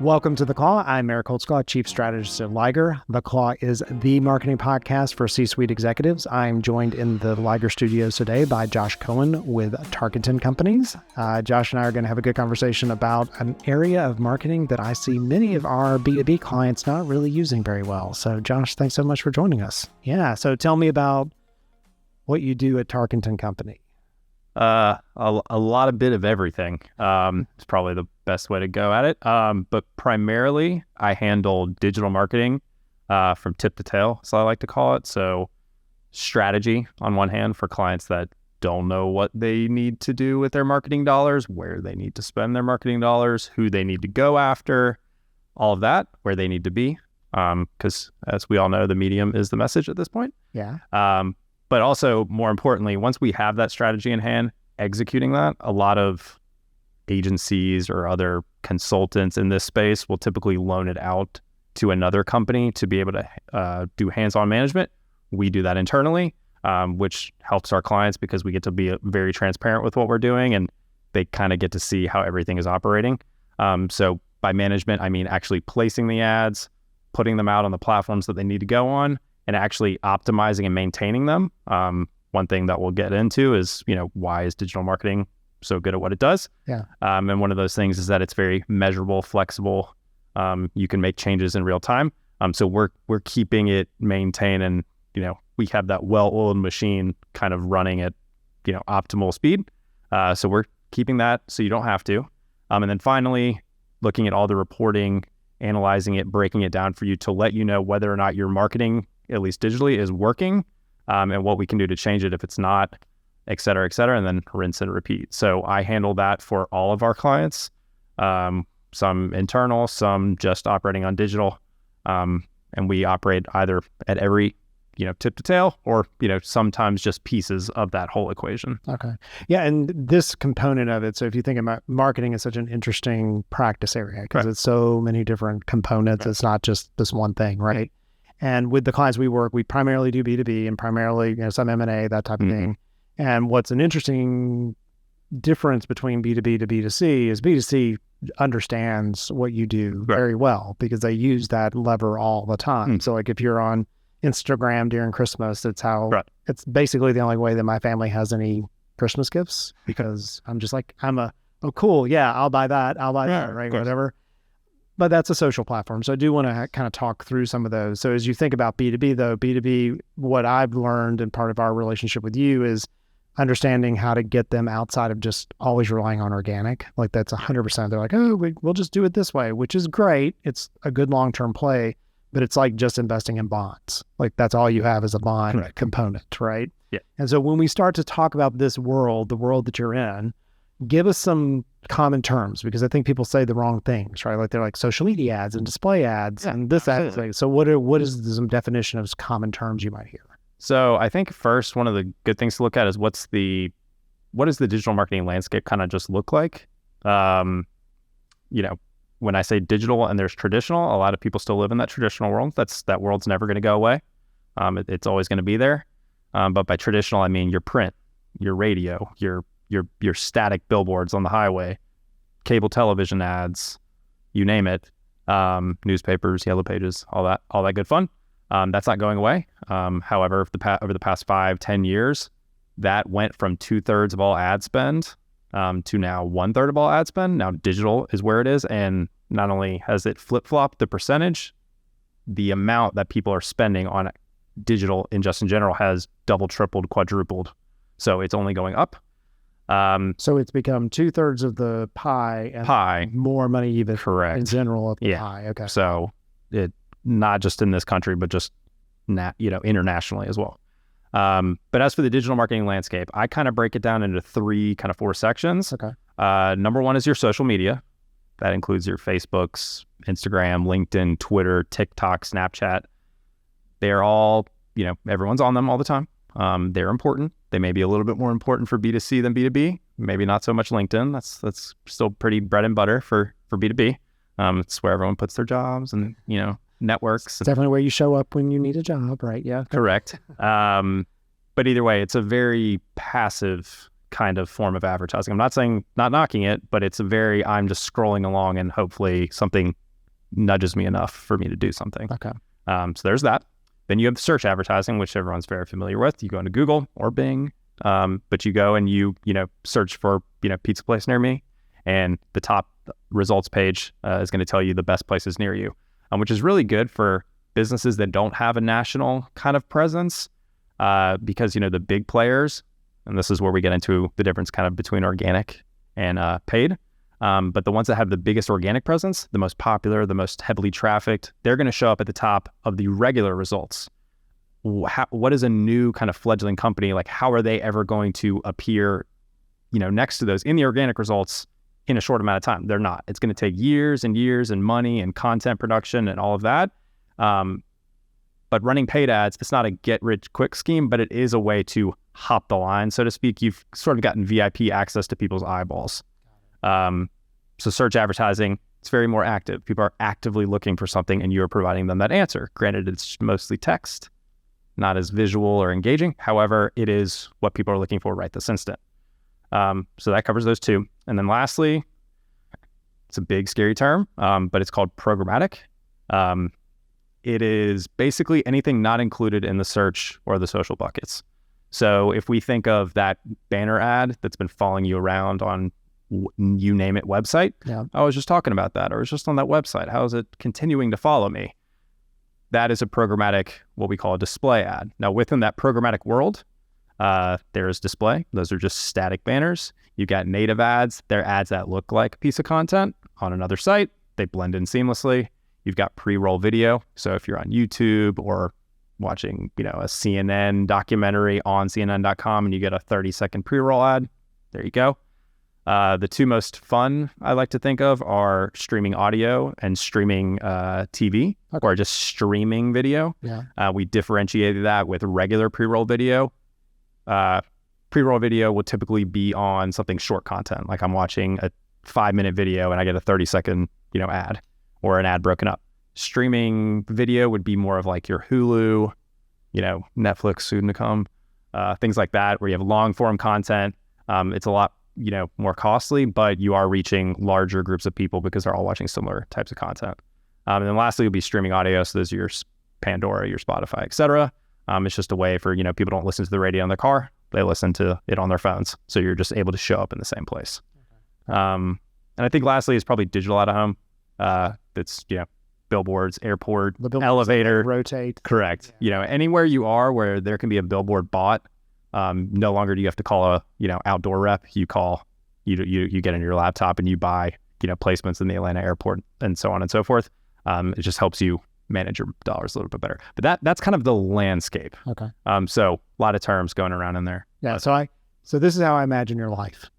Welcome to The Claw. I'm Eric Holtzclaw, Chief Strategist at Liger. The Claw is the marketing podcast for C-suite executives. I'm joined in the Liger studios today by Josh Cohen with Tarkenton Companies. Josh and I are going to have a good conversation about an area of marketing that I see many of our B2B clients not really using very well. So Josh, thanks so much for joining us. Yeah, so tell me about what you do at Tarkenton Company. A lot of bit of everything. It's probably the best way to go at it. But primarily I handle digital marketing from tip to tail, so I like to call it. So strategy on one hand for clients that don't know what they need to do with their marketing dollars, where they need to spend their marketing dollars, who they need to go after, all of that, where they need to be. Because as we all know, the medium is the message at this point. Yeah. But also, more importantly, once we have that strategy in hand, executing that, a lot of agencies or other consultants in this space will typically loan it out to another company to be able to do hands-on management. We do that internally, which helps our clients because we get to be very transparent with what we're doing and they kind of get to see how everything is operating. So by management, I mean actually placing the ads, putting them out on the platforms that they need to go on, and actually optimizing and maintaining them. One thing that we'll get into is, why is digital marketing so good at what it does? Yeah. And one of those things is that it's very measurable, flexible. You can make changes in real time. So we're keeping it maintained, and we have that well-oiled machine kind of running at optimal speed. So we're keeping that so you don't have to. And then finally, looking at all the reporting, analyzing it, breaking it down for you to let you know whether or not your marketing, at least digitally, is working, and what we can do to change it if it's not, et cetera, and then rinse and repeat. So I handle that for all of our clients, some internal, some just operating on digital, and we operate either at every tip to tail or sometimes just pieces of that whole equation. Okay. Yeah, and this component of it, so if you think about marketing is such an interesting practice area because it's so many different components. It's not just this one thing, right? And with the clients we work, we primarily do B2B and primarily, some M&A, that type of thing. And what's an interesting difference between B2B to B2C is B2C understands what you do very well because they use that lever all the time. So like if you're on Instagram during Christmas, it's it's basically the only way that my family has any Christmas gifts because I'm just like, oh cool, yeah, I'll buy that, right, whatever. But that's a social platform. So I do want to kind of talk through some of those. So as you think about B2B though, B2B, what I've learned and part of our relationship with you is understanding how to get them outside of just always relying on organic. Like that's 100%. They're like, oh, we'll just do it this way, which is great. It's a good long-term play, but it's like just investing in bonds. Like that's all you have is a bond component, right? Yeah. And so when we start to talk about this world, the world that you're in, give us some common terms because I think people say the wrong things, right? Like they're like social media ads and display ads and this, that. Like, so what is some definition of common terms you might hear? So I think first, one of the good things to look at is what does the digital marketing landscape kind of just look like? When I say digital and there's traditional, a lot of people still live in that traditional world. That world's never going to go away. It's always going to be there. But by traditional, I mean your print, your radio, your static billboards on the highway, cable television ads, you name it, newspapers, yellow pages, all that good fun. That's not going away. However, over the past 5-10 years, that went from 2/3 of all ad spend to now 1/3 of all ad spend. Now digital is where it is. And not only has it flip-flopped the percentage, the amount that people are spending on digital in general has double, tripled, quadrupled. So it's only going up. So it's become 2/3 of the pie and more money even in general of the pie. Okay. So it not just in this country, but just internationally as well. But as for the digital marketing landscape, I kind of break it down into 4 sections. Okay. Number one is your social media. That includes your Facebooks, Instagram, LinkedIn, Twitter, TikTok, Snapchat. They're all, everyone's on them all the time. They're important. They may be a little bit more important for B2C than B2B. Maybe not so much LinkedIn. That's still pretty bread and butter for B2B. It's where everyone puts their jobs and, networks. It's definitely where you show up when you need a job, right? Yeah. Correct. But either way, it's a very passive kind of form of advertising. I'm not saying not knocking it, but it's I'm just scrolling along and hopefully something nudges me enough for me to do something. Okay. So there's that. Then you have search advertising, which everyone's very familiar with. You go into Google or Bing, but you go and you search for, pizza place near me, and the top results page is going to tell you the best places near you, which is really good for businesses that don't have a national kind of presence, because, the big players, and this is where we get into the difference kind of between organic and paid. But the ones that have the biggest organic presence, the most popular, the most heavily trafficked, they're going to show up at the top of the regular results. What is a new kind of fledgling company? Like, how are they ever going to appear, next to those in the organic results in a short amount of time? They're not. It's going to take years and years and money and content production and all of that. But running paid ads, it's not a get-rich-quick scheme, but it is a way to hop the line, so to speak. You've sort of gotten VIP access to people's eyeballs. So search advertising, it's very more active. People are actively looking for something and you're providing them that answer. Granted, it's mostly text, not as visual or engaging. However, it is what people are looking for right this instant. So that covers those two. And then lastly, it's a big, scary term, but it's called programmatic. It is basically anything not included in the search or the social buckets. So if we think of that banner ad that's been following you around on you name it website, I was just talking about that, or it's just on that website. How is it continuing to follow me? That is a programmatic, what we call a display ad. Now, within that programmatic world, there is display. Those are just static banners. You've got native ads. They're ads that look like a piece of content on another site. They blend in seamlessly. You've got pre-roll video. So if you're on YouTube or watching, a CNN documentary on CNN.com and you get a 30-second pre-roll ad, there you go. The two most fun I like to think of are streaming audio and streaming TV, or just streaming video. We differentiated that with regular pre-roll video. Pre-roll video will typically be on something short content, like I'm watching a 5-minute video and I get a 30-second, ad, or an ad broken up. Streaming video would be more of like your Hulu, Netflix soon to come, things like that, where you have long form content. It's a lot more costly, but you are reaching larger groups of people because they're all watching similar types of content. And then lastly will be streaming audio. So those are your Pandora, your Spotify, etc. It's just a way for, people don't listen to the radio in their car. They listen to it on their phones. So you're just able to show up in the same place. And I think lastly is probably digital out of home. It's, billboards, airport, elevator, rotate. Correct. Yeah. Anywhere you are where there can be a billboard bought, no longer do you have to call a, outdoor rep. You call, you get in your laptop and you buy, placements in the Atlanta airport and so on and so forth. It just helps you manage your dollars a little bit better. But that's kind of the landscape. Okay. So a lot of terms going around in there. Yeah. So this is how I imagine your life.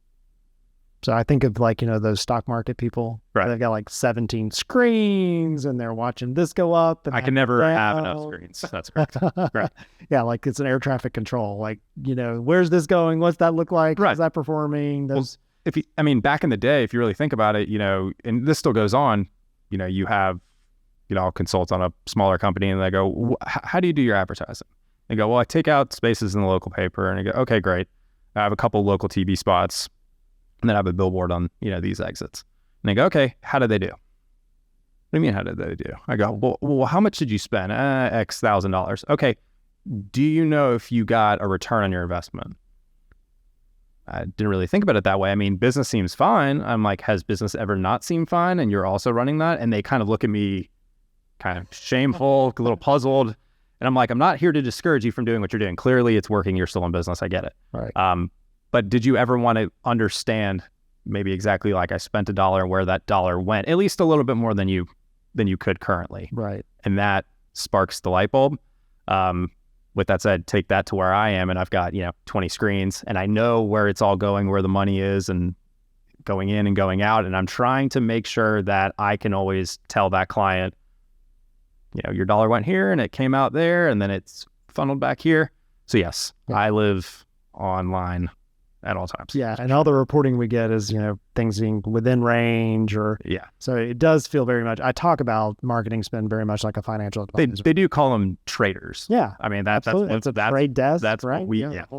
So I think of those stock market people. Right. They've got like 17 screens and they're watching this go up. And I can never have enough screens. That's correct. Right. Yeah. Like it's an air traffic control. Like, where's this going? What's that look like? Right. How's that performing? Those... Well, back in the day, if you really think about it, and this still goes on, you have, I'll consult on a smaller company and they go, how do you do your advertising? They go, well, I take out spaces in the local paper, and I go, okay, great. I have a couple local TV spots. And then I have a billboard on, these exits. And they go, okay, how did they do? What do you mean, how did they do? I go, well, how much did you spend? X $1,000. Okay, do you know if you got a return on your investment? I didn't really think about it that way. Business seems fine. I'm like, has business ever not seemed fine? And you're also running that? And they kind of look at me kind of shameful, a little puzzled. And I'm like, I'm not here to discourage you from doing what you're doing. Clearly it's working. You're still in business. I get it. Right. But did you ever want to understand maybe exactly like I spent $1 and where that dollar went, at least a little bit more than you could currently? Right. And that sparks the light bulb. With that said, take that to where I am and I've got, 20 screens and I know where it's all going, where the money is and going in and going out. And I'm trying to make sure that I can always tell that client, your dollar went here and it came out there and then it's funneled back here. So yes, I live online at all times. Yeah. And all the reporting we get is, things being within range or, so it does feel very much, I talk about marketing spend very much like a financial advisor. They do call them traders. Yeah. That's a trade desk. That's right.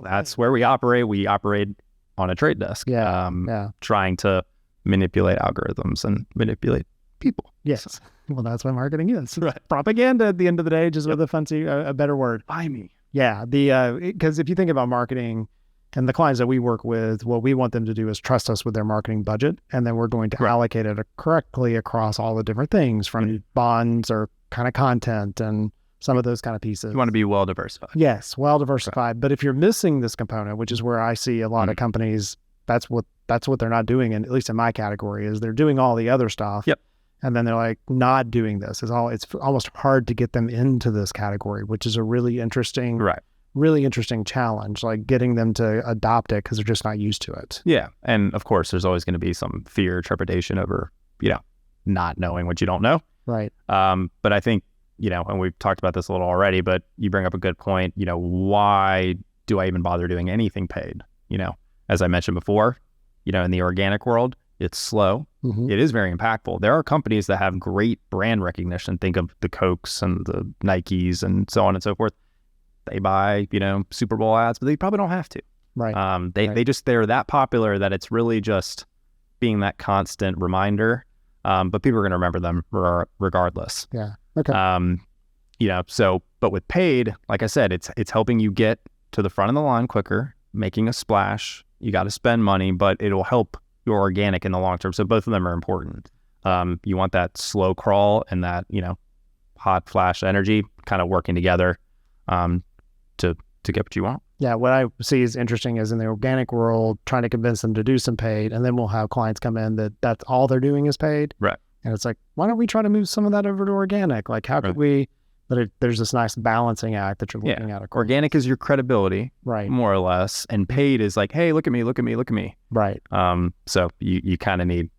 That's where we operate. We operate on a trade desk. Yeah. Trying to manipulate algorithms and manipulate people. Yes. Well, that's what marketing is. Right. Propaganda at the end of the day, just with a better word. Buy me. Yeah. Because if you think about marketing and the clients that we work with, what we want them to do is trust us with their marketing budget. And then we're going to allocate it correctly across all the different things from bonds or kind of content and some of those kind of pieces. You want to be well diversified. Yes, well diversified. Right. But if you're missing this component, which is where I see a lot of companies, that's what they're not doing. And at least in my category is they're doing all the other stuff. Yep. And then they're like not doing this. It's almost hard to get them into this category, which is a really interesting, challenge, like getting them to adopt it because they're just not used to it. Yeah. And of course, there's always going to be some fear, trepidation over, not knowing what you don't know. Right. But I think, and we've talked about this a little already, but you bring up a good point, why do I even bother doing anything paid? As I mentioned before, in the organic world, it's slow. Mm-hmm. It is very impactful. There are companies that have great brand recognition. Think of the Cokes and the Nikes and so on and so forth. They buy, Super Bowl ads, but they probably don't have to. Right. They're that popular that it's really just being that constant reminder. But people are going to remember them regardless. Yeah. Okay. But with paid, like I said, it's helping you get to the front of the line quicker, making a splash. You got to spend money, but it'll help your organic in the long term. So both of them are important. You want that slow crawl and that, hot flash energy kind of working together to get what you want. Yeah, what I see is interesting is in the organic world, trying to convince them to do some paid, and then we'll have clients come in that's all they're doing is paid. Right. And it's like, why don't we try to move some of that over to organic? Like, how could we? But there's this nice balancing act that you're looking at. Organic is your credibility, right? More or less, and paid is like, hey, look at me, look at me, look at me. Right. So you kind of need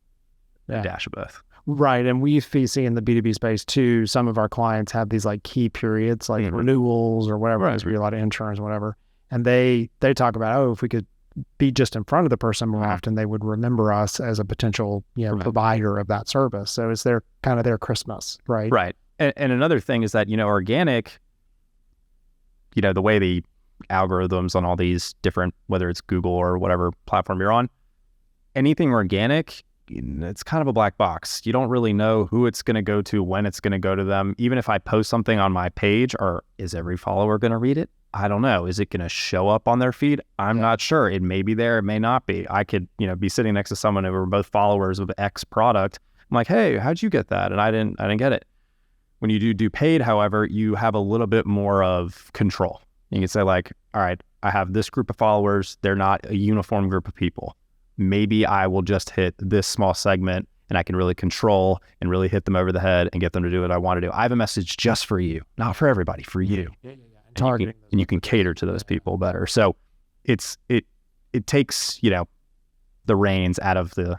a dash of both. Right. And we see in the B2B space too, some of our clients have these like key periods, like renewals or whatever. There's a lot of insurance, whatever. And they talk about, if we could be just in front of the person more often, they would remember us as a potential, provider of that service. So it's their Christmas, right? Right. And another thing is that, organic, the way the algorithms on all these different, whether it's Google or whatever platform you're on, anything organic, it's kind of a black box. You don't really know who it's going to go to, when it's going to go to them. Even if I post something on my page, or is every follower going to read it? I don't know. Is it going to show up on their feed? I'm not sure. It may be there. It may not be. I could, be sitting next to someone who were both followers of X product. I'm like, hey, how'd you get that? And I didn't get it. When you do paid, however, you have a little bit more of control. You can say like, all right, I have this group of followers. They're not a uniform group of people. Maybe I will just hit this small segment and I can really control and really hit them over the head and get them to do what I want to do. I have a message just for you, not for everybody, for you. And you can cater to those people better. So it takes, the reins out of the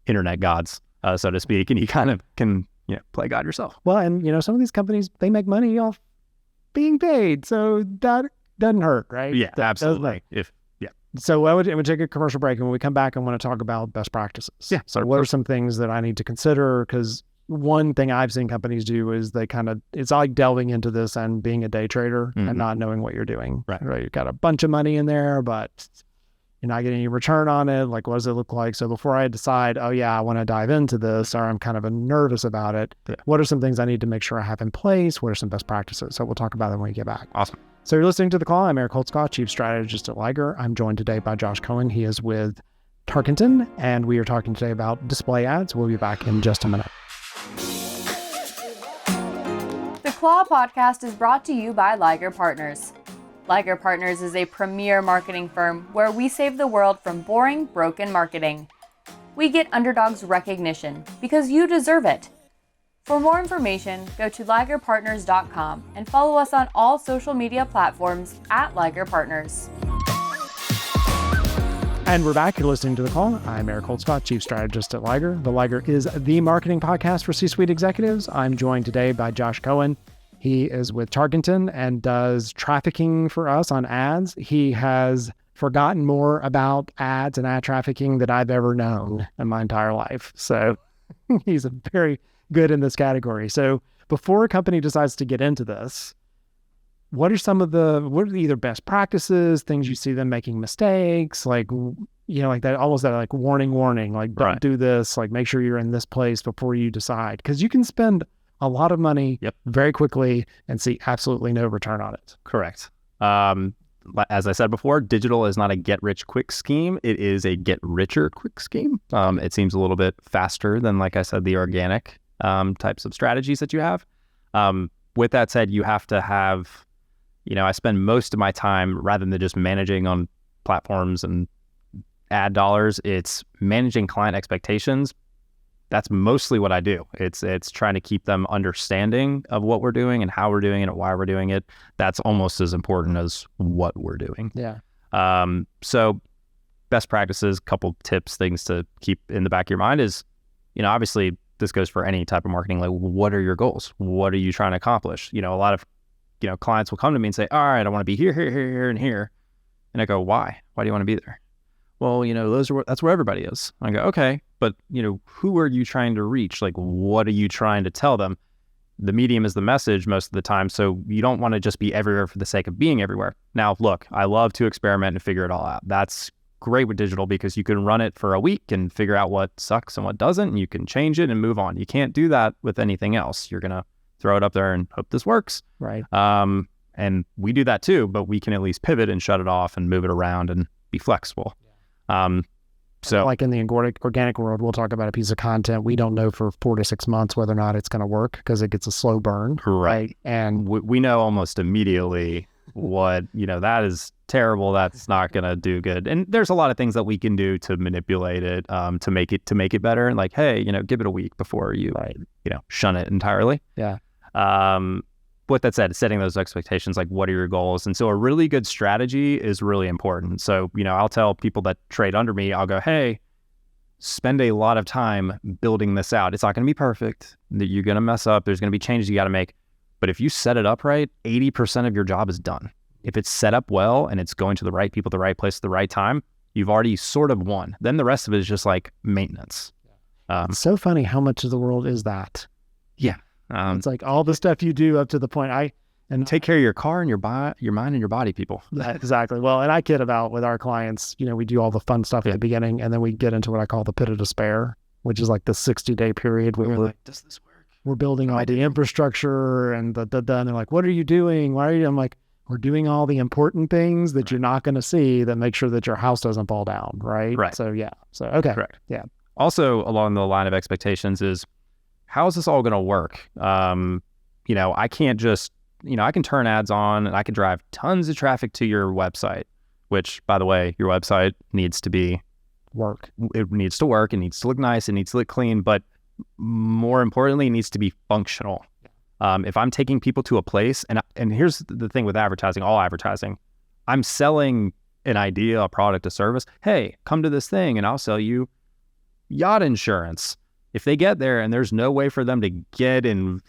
internet gods, so to speak, and you kind of can, play God yourself. Well, and, some of these companies, they make money off being paid. So that doesn't hurt, right? Yeah, absolutely. So I would take a commercial break, and when we come back, I want to talk about best practices. Yeah. So what are some things that I need to consider? Because one thing I've seen companies do is it's like delving into this and being a day trader and not knowing what you're doing. Right. You've got a bunch of money in there, but you're not getting any return on it. Like, what does it look like? So before I decide, I want to dive into this, or I'm kind of nervous about it, what are some things I need to make sure I have in place? What are some best practices? So we'll talk about them when we get back. Awesome. So you're listening to The Call. I'm Eric Holtzclaw, Chief Strategist at Liger. I'm joined today by Josh Cohen. He is with Tarkenton, and we are talking today about display ads. We'll be back in just a minute. The Claw podcast is brought to you by Liger Partners. Liger Partners is a premier marketing firm where we save the world from boring, broken marketing. We get underdogs recognition because you deserve it. For more information, go to ligerpartners.com and follow us on all social media platforms at Liger Partners. And we're back. You're listening to The Call. I'm Eric Holtzclaw, Chief Strategist at Liger. The Liger is the marketing podcast for C-suite executives. I'm joined today by Josh Cohen. He is with Tarkenton and does trafficking for us on ads. He has forgotten more about ads and ad trafficking than I've ever known in my entire life. So he's very good in this category. So before a company decides to get into this, what are either best practices, things you see them making mistakes? Like, like that, almost that like warning, like don't Right. do this, like make sure you're in this place before you decide. Because you can spend a lot of money very quickly and see absolutely no return on it. Correct. As I said before, digital is not a get rich quick scheme. It is a get richer quick scheme. It seems a little bit faster than, like I said, the organic types of strategies that you have. With that said, you have to have, I spend most of my time, rather than just managing on platforms and ad dollars, it's managing client expectations. That's mostly what I do. It's trying to keep them understanding of what we're doing and how we're doing it and why we're doing it. That's almost as important as what we're doing. Yeah. So best practices, couple tips, things to keep in the back of your mind is, obviously this goes for any type of marketing. Like, what are your goals? What are you trying to accomplish? A lot of, clients will come to me and say, all right, I want to be here, here, here, here, and here. And I go, why? Why do you want to be there? Well, that's where everybody is. I go, okay, but who are you trying to reach? Like, what are you trying to tell them? The medium is the message most of the time. So you don't want to just be everywhere for the sake of being everywhere. Now, look, I love to experiment and figure it all out. That's great with digital because you can run it for a week and figure out what sucks and what doesn't, and you can change it and move on. You can't do that with anything else. You're going to throw it up there and hope this works. Right. And we do that too, but we can at least pivot and shut it off and move it around and be flexible. So like in the organic world, we'll talk about a piece of content. We don't know for 4 to 6 months whether or not it's going to work because it gets a slow burn. Right. And we know almost immediately what, that is terrible. That's not going to do good. And there's a lot of things that we can do to manipulate it, to make it better. And like, hey, give it a week before you, shun it entirely. Yeah. With that said, setting those expectations, like what are your goals? And so a really good strategy is really important. So, I'll tell people that trade under me, I'll go, hey, spend a lot of time building this out. It's not going to be perfect. You're going to mess up. There's going to be changes you got to make. But if you set it up right, 80% of your job is done. If it's set up well and it's going to the right people, the right place, at the right time, you've already sort of won. Then the rest of it is just like maintenance. It's so funny how much of the world is that. Yeah. It's like all the stuff you do up to the point and take care of your car and your mind and your body, people. Exactly. Well, and I kid about with our clients, we do all the fun stuff at the beginning, and then we get into what I call the pit of despair, which is like the 60-day period where we're like, does this work? We're building all the infrastructure and and they're like, what are you doing? Why are you? I'm like, we're doing all the important things that you're not going to see that make sure that your house doesn't fall down. Right. Right. So, yeah. So, okay. Correct. Yeah. Also, along the line of expectations is, how is this all going to work? I can't just, I can turn ads on and I can drive tons of traffic to your website, which, by the way, your website needs to work. It needs to work. It needs to look nice. It needs to look clean. But more importantly, it needs to be functional. If I'm taking people to a place, and here's the thing with advertising, all advertising, I'm selling an idea, a product, a service. Hey, come to this thing and I'll sell you yacht insurance. If they get there and there's no way for them to get in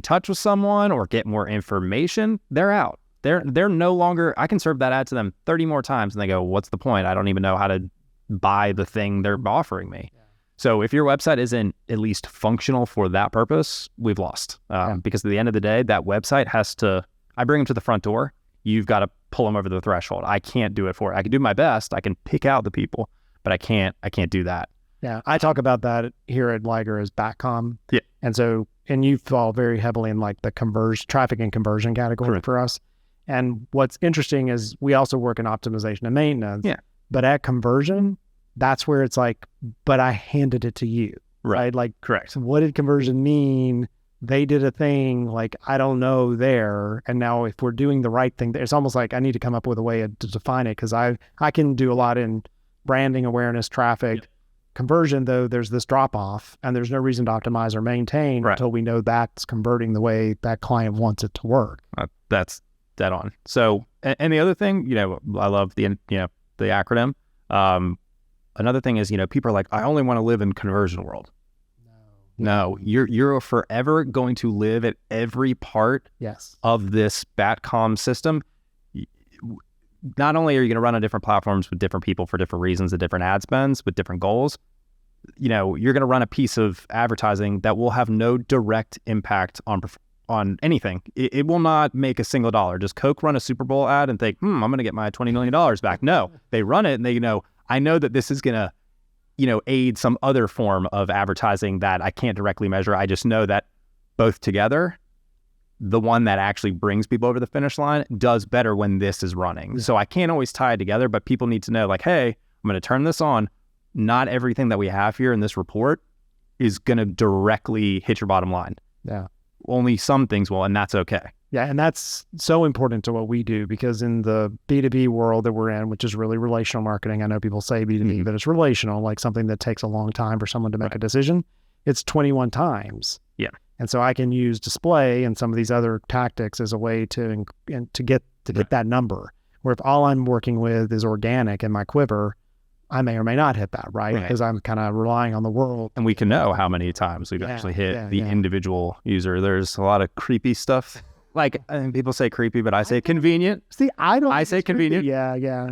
touch with someone or get more information, they're out. They're no longer, I can serve that ad to them 30 more times and they go, what's the point? I don't even know how to buy the thing they're offering me. Yeah. So if your website isn't at least functional for that purpose, we've lost. Because at the end of the day, that website I bring them to the front door. You've got to pull them over the threshold. I can't do it for it. I can do my best. I can pick out the people, but I can't do that. Yeah, I talk about that here at Liger as backcom. Yeah. And so, and you fall very heavily in like the traffic and conversion category for us. And what's interesting is we also work in optimization and maintenance. Yeah. But at conversion, that's where it's like, but I handed it to you. Right? Like, correct. So what did conversion mean? They did a thing, like, I don't know there. And now if we're doing the right thing, it's almost like I need to come up with a way to define it, because I can do a lot in branding, awareness, traffic. Yep. Conversion, though, there's this drop off and there's no reason to optimize or maintain until we know that's converting the way that client wants it to work. That's dead on. So, and the other thing, I love the acronym. Another thing is, people are like, I only want to live in conversion world. No, you're forever going to live at every part of this BATCOM system. Not only are you going to run on different platforms with different people for different reasons, and different ad spends with different goals, you're going to run a piece of advertising that will have no direct impact on anything. It will not make a single dollar. Does Coke run a Super Bowl ad and think, I'm going to get my $20 million back? No, they run it and they I know that this is going to, aid some other form of advertising that I can't directly measure. I just know that both together, the one that actually brings people over the finish line does better when this is running. So I can't always tie it together, but people need to know, like, hey, I'm going to turn this on. Not everything that we have here in this report is going to directly hit your bottom line. Yeah. Only some things will, and that's okay. Yeah, and that's so important to what we do, because in the B2B world that we're in, which is really relational marketing, I know people say B2B, but it's relational, like something that takes a long time for someone to make a decision. It's 21 times. Yeah. And so I can use display and some of these other tactics as a way to get that number, where if all I'm working with is organic in my quiver, I may or may not hit that, right? Because I'm kind of relying on the world. And we can know how many times we've actually hit the individual user. There's a lot of creepy stuff. Like, and people say creepy, but I say convenient. See, I say convenient. Creepy. Yeah.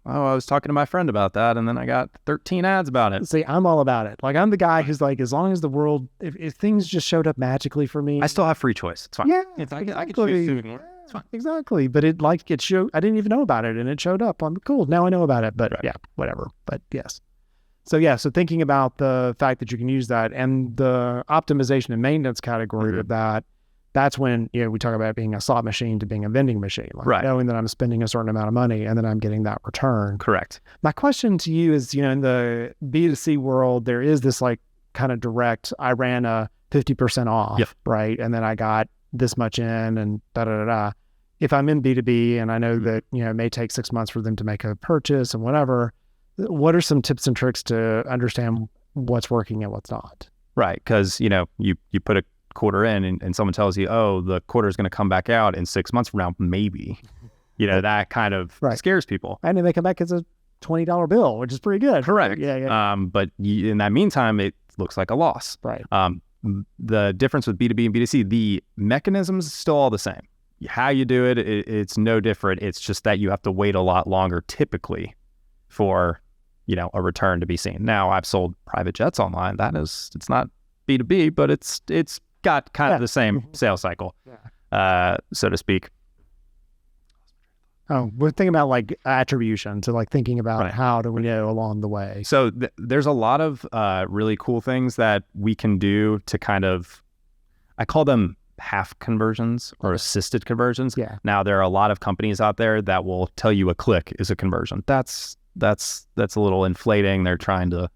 I was talking to my friend about that, and then I got 13 ads about it. See, I'm all about it. Like, I'm the guy who's like, as long as the world, if things just showed up magically for me. I still have free choice. It's fine. Yeah, I can choose to ignore it. It's fine. Exactly. But it showed, I didn't even know about it, and it showed up. I'm cool. Now I know about it, but yeah, whatever. But yes. So thinking about the fact that you can use that and the optimization and maintenance category of that, that's when, we talk about being a slot machine to being a vending machine, like knowing that I'm spending a certain amount of money and then I'm getting that return. Correct. My question to you is, in the B2C world, there is this like kind of direct, I ran a 50% off, right? And then I got this much in and da-da-da-da. If I'm in B2B and I know that, it may take 6 months for them to make a purchase and whatever, what are some tips and tricks to understand what's working and what's not? Right. Because, you put a quarter in and someone tells you, oh, the quarter is going to come back out in 6 months from now, maybe, that kind of scares people. And then they come back as a $20 bill, which is pretty good. Correct. Yeah. But in that meantime, it looks like a loss. Right. The difference with B2B and B2C, the mechanisms is still all the same. How you do it, it's no different. It's just that you have to wait a lot longer typically for, a return to be seen. Now, I've sold private jets online. It's not B2B, but it's got kind of the same sales cycle, so to speak. Oh, we're thinking about like attribution, so like thinking about how do we know along the way. So there's a lot of really cool things that we can do to kind of, I call them half conversions or assisted conversions. Yeah. Now there are a lot of companies out there that will tell you a click is a conversion. That's a little inflating. They're trying to,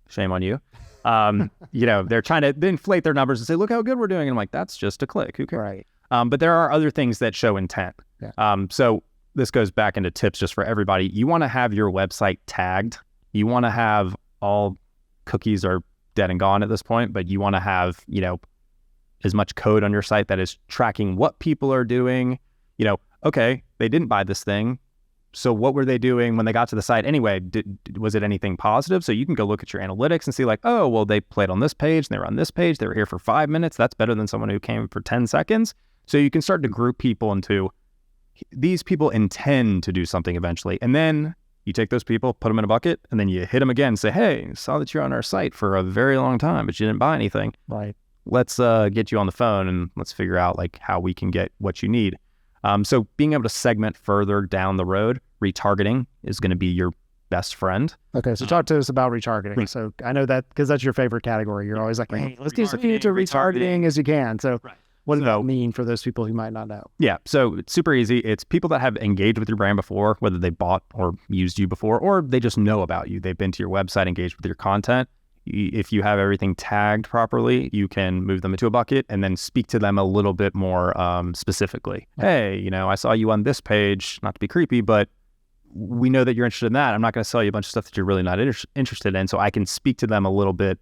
shame on you. They're trying to inflate their numbers and say, look how good we're doing. And I'm like, that's just a click. Who cares? Right. But there are other things that show intent. Yeah. So this goes back into tips just for everybody. You want to have your website tagged. You want to have all cookies are dead and gone at this point, but you want to have, as much code on your site that is tracking what people are doing. Okay, they didn't buy this thing. So what were they doing when they got to the site anyway? Was it anything positive? So you can go look at your analytics and see like, oh, well, they played on this page and they were on this page. They were here for 5 minutes. That's better than someone who came for 10 seconds. So you can start to group people into, these people intend to do something eventually. And then you take those people, put them in a bucket, and then you hit them again and say, hey, saw that you're on our site for a very long time, but you didn't buy anything. Right. Let's get you on the phone and let's figure out like how we can get what you need. So being able to segment further down the road, retargeting is going to be your best friend. Okay, so talk to us about retargeting. So I know that because that's your favorite category. You're always like, hey, let's do as much retargeting as you can. So what does that mean for those people who might not know? Yeah, so it's super easy. It's people that have engaged with your brand before, whether they bought or used you before, or they just know about you. They've been to your website, engaged with your content. If you have everything tagged properly, you can move them into a bucket and then speak to them a little bit more specifically. Hey, I saw you on this page, not to be creepy, but we know that you're interested in that. I'm not going to sell you a bunch of stuff that you're really not interested in. So I can speak to them a little bit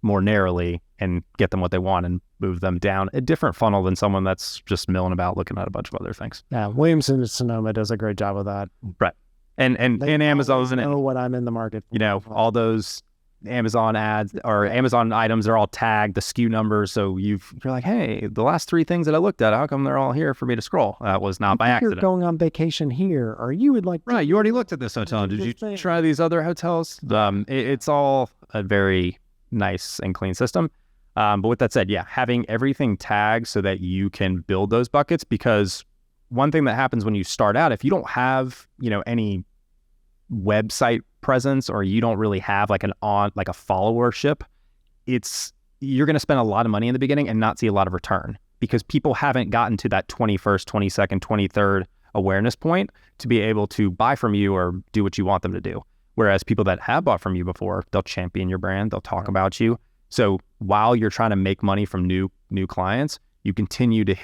more narrowly and get them what they want and move them down a different funnel than someone that's just milling about looking at a bunch of other things. Yeah, Williams-Sonoma does a great job of that. Right. And Amazon's in it. Know what I'm in the market for. All those Amazon ads or Amazon items are all tagged, the SKU numbers. So you're like, hey, the last 3 things that I looked at, how come they're all here for me to scroll? That was not by accident. You're going on vacation here, or you would like to... Right, you already looked at this hotel. Did you try these other hotels? It's all a very nice and clean system. But with that said, having everything tagged so that you can build those buckets, because one thing that happens when you start out, if you don't have, any website presence, or you don't really have like a followership, you're going to spend a lot of money in the beginning and not see a lot of return, because people haven't gotten to that 21st, 22nd, 23rd awareness point to be able to buy from you or do what you want them to do. Whereas people that have bought from you before, they'll champion your brand, they'll talk about you. So while you're trying to make money from new clients, you continue to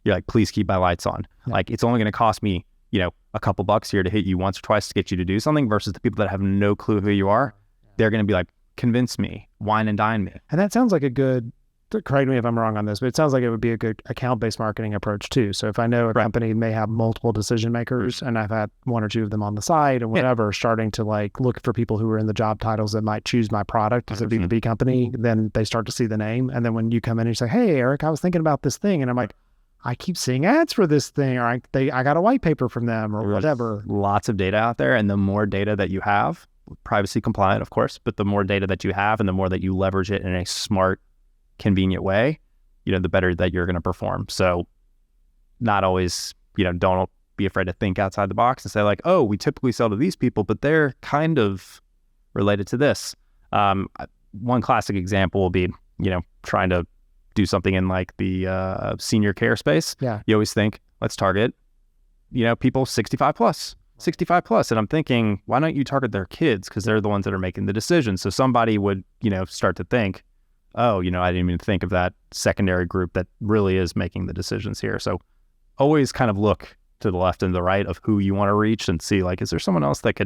you're like, please keep my lights on. Yeah. Like, it's only going to cost me, a couple bucks here to hit you once or twice to get you to do something, versus the people that have no clue who you are. They're going to be like, convince me, wine and dine me. And that sounds like a good, correct me if I'm wrong on this, but it sounds like it would be a good account-based marketing approach too. So if I know a company may have multiple decision makers, and I've had one or two of them on the side and whatever, starting to like look for people who are in the job titles that might choose my product as a B2B company, then they start to see the name. And then when you come in and you say, hey, Eric, I was thinking about this thing. And I'm like, I keep seeing ads for this thing, or I got a white paper from them or whatever. Lots of data out there. And the more data that you have, privacy compliant, of course, but the more data that you have and the more that you leverage it in a smart, convenient way, the better that you're going to perform. So not always, don't be afraid to think outside the box and say like, oh, we typically sell to these people, but they're kind of related to this. One classic example will be, trying to do something in like the senior care space. Yeah. You always think, let's target, people 65 plus. And I'm thinking, why don't you target their kids? Because they're the ones that are making the decisions. So somebody would, start to think, oh, I didn't even think of that secondary group that really is making the decisions here. So always kind of look to the left and the right of who you want to reach and see, like, is there someone else that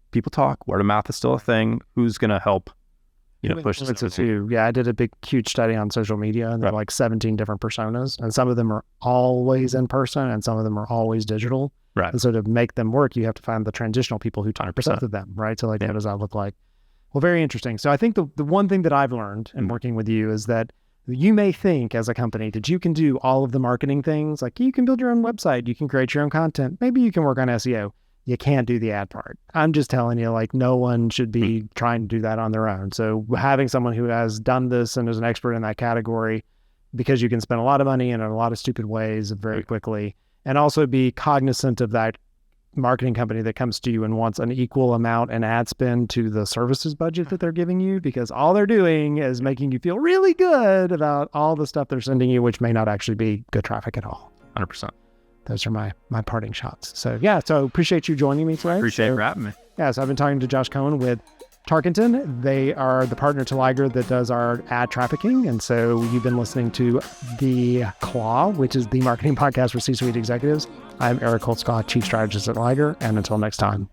people talk, word of mouth is still a thing. Who's going to help, push this too? Yeah, I did a huge study on social media, and there are like 17 different personas, and some of them are always in person and some of them are always digital. Right. And so to make them work, you have to find the transitional people who talk to them, right? So like, what does that look like? Well, very interesting. So I think the one thing that I've learned in working with you is that you may think as a company that you can do all of the marketing things. Like, you can build your own website, you can create your own content, maybe you can work on SEO. You can't do the ad part. I'm just telling you, like, no one should be trying to do that on their own. So having someone who has done this and is an expert in that category, because you can spend a lot of money in a lot of stupid ways very quickly, and also be cognizant of that marketing company that comes to you and wants an equal amount in ad spend to the services budget that they're giving you, because all they're doing is making you feel really good about all the stuff they're sending you, which may not actually be good traffic at all. 100%. Those are my parting shots. So yeah, so appreciate you joining me today. Appreciate you having me. Yeah, so I've been talking to Josh Cohen with Tarkenton. They are the partner to Liger that does our ad trafficking. And so you've been listening to The Claw, which is the marketing podcast for C-suite executives. I'm Eric Holtzclaw, Chief Strategist at Liger. And until next time.